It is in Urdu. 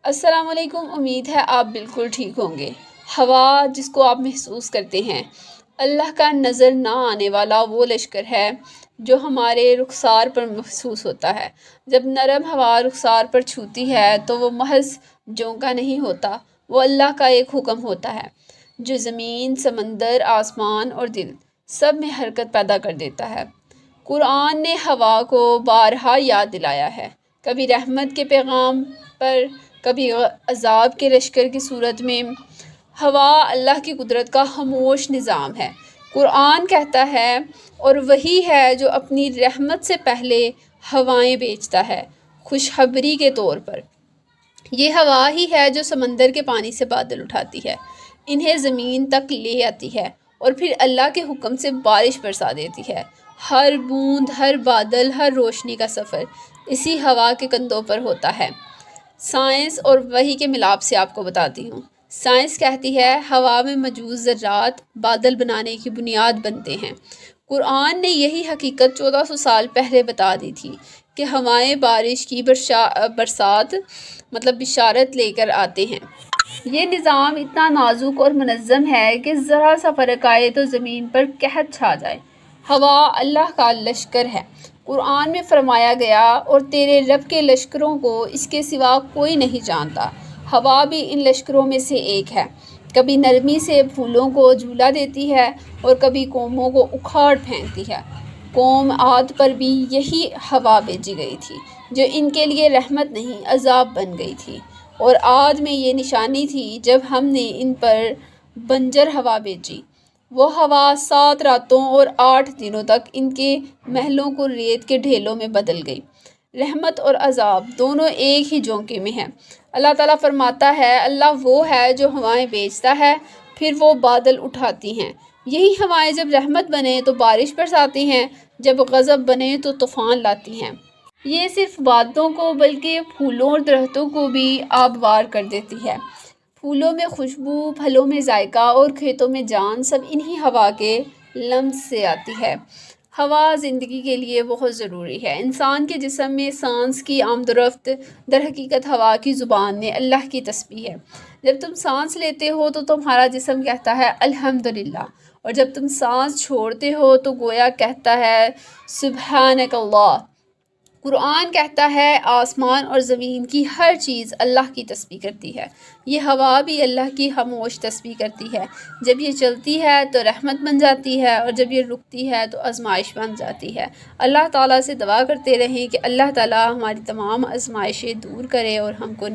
السلام علیکم، امید ہے آپ بالکل ٹھیک ہوں گے۔ ہوا جس کو آپ محسوس کرتے ہیں، اللہ کا نظر نہ آنے والا وہ لشکر ہے جو ہمارے رخسار پر محسوس ہوتا ہے۔ جب نرم ہوا رخسار پر چھوتی ہے تو وہ محض جھونکا نہیں ہوتا، وہ اللہ کا ایک حکم ہوتا ہے جو زمین، سمندر، آسمان اور دل سب میں حرکت پیدا کر دیتا ہے۔ قرآن نے ہوا کو بارہا یاد دلایا ہے، کبھی رحمت کے پیغام پر، کبھی عذاب کے لشکر کی صورت میں۔ ہوا اللہ کی قدرت کا خاموش نظام ہے۔ قرآن کہتا ہے، اور وہی ہے جو اپنی رحمت سے پہلے ہوائیں بھیجتا ہے خوشخبری کے طور پر۔ یہ ہوا ہی ہے جو سمندر کے پانی سے بادل اٹھاتی ہے، انہیں زمین تک لے آتی ہے اور پھر اللہ کے حکم سے بارش برسا دیتی ہے۔ ہر بوند، ہر بادل، ہر روشنی کا سفر اسی ہوا کے کندھوں پر ہوتا ہے۔ سائنس اور وحی کے ملاپ سے آپ کو بتاتی ہوں۔ سائنس کہتی ہے ہوا میں موجود ذرات بادل بنانے کی بنیاد بنتے ہیں۔ قرآن نے یہی حقیقت 1400 سال پہلے بتا دی تھی کہ ہوائیں بارش کی برسات بشارت لے کر آتے ہیں۔ یہ نظام اتنا نازک اور منظم ہے کہ ذرا سا فرق آئے تو زمین پر قحط چھا جائے۔ ہوا اللہ کا لشکر ہے۔ قرآن میں فرمایا گیا، اور تیرے رب کے لشکروں کو اس کے سوا کوئی نہیں جانتا۔ ہوا بھی ان لشکروں میں سے ایک ہے۔ کبھی نرمی سے پھولوں کو جھولا دیتی ہے اور کبھی قوموں کو اکھاڑ پھینکتی ہے۔ قوم عاد پر بھی یہی ہوا بھیجی گئی تھی جو ان کے لیے رحمت نہیں عذاب بن گئی تھی، اور عاد میں یہ نشانی تھی جب ہم نے ان پر بنجر ہوا بھیجی۔ وہ ہوا 7 راتوں اور 8 دنوں تک ان کے محلوں کو ریت کے ڈھیلوں میں بدل گئی۔ رحمت اور عذاب دونوں ایک ہی جھونکے میں ہیں۔ اللہ تعالیٰ فرماتا ہے، اللہ وہ ہے جو ہوائیں بھیجتا ہے، پھر وہ بادل اٹھاتی ہیں۔ یہی ہوائیں جب رحمت بنے تو بارش برساتی ہیں، جب غضب بنے تو طوفان لاتی ہیں۔ یہ صرف بادلوں کو بلکہ پھولوں اور درختوں کو بھی آبوار کر دیتی ہے۔ پھولوں میں خوشبو، پھلوں میں ذائقہ اور کھیتوں میں جان سب انہی ہوا کے لمس سے آتی ہے۔ ہوا زندگی کے لیے بہت ضروری ہے۔ انسان کے جسم میں سانس کی آمد و رفت در حقیقت ہوا کی زبان میں اللہ کی تسبیح ہے۔ جب تم سانس لیتے ہو تو تمہارا جسم کہتا ہے الحمدللہ، اور جب تم سانس چھوڑتے ہو تو گویا کہتا ہے سبحانک اللہ۔ قرآن کہتا ہے آسمان اور زمین کی ہر چیز اللہ کی تسبیح کرتی ہے۔ یہ ہوا بھی اللہ کی خاموش تسبیح کرتی ہے۔ جب یہ چلتی ہے تو رحمت بن جاتی ہے، اور جب یہ رکتی ہے تو آزمائش بن جاتی ہے۔ اللہ تعالیٰ سے دعا کرتے رہیں کہ اللہ تعالیٰ ہماری تمام آزمائشیں دور کرے اور ہم کو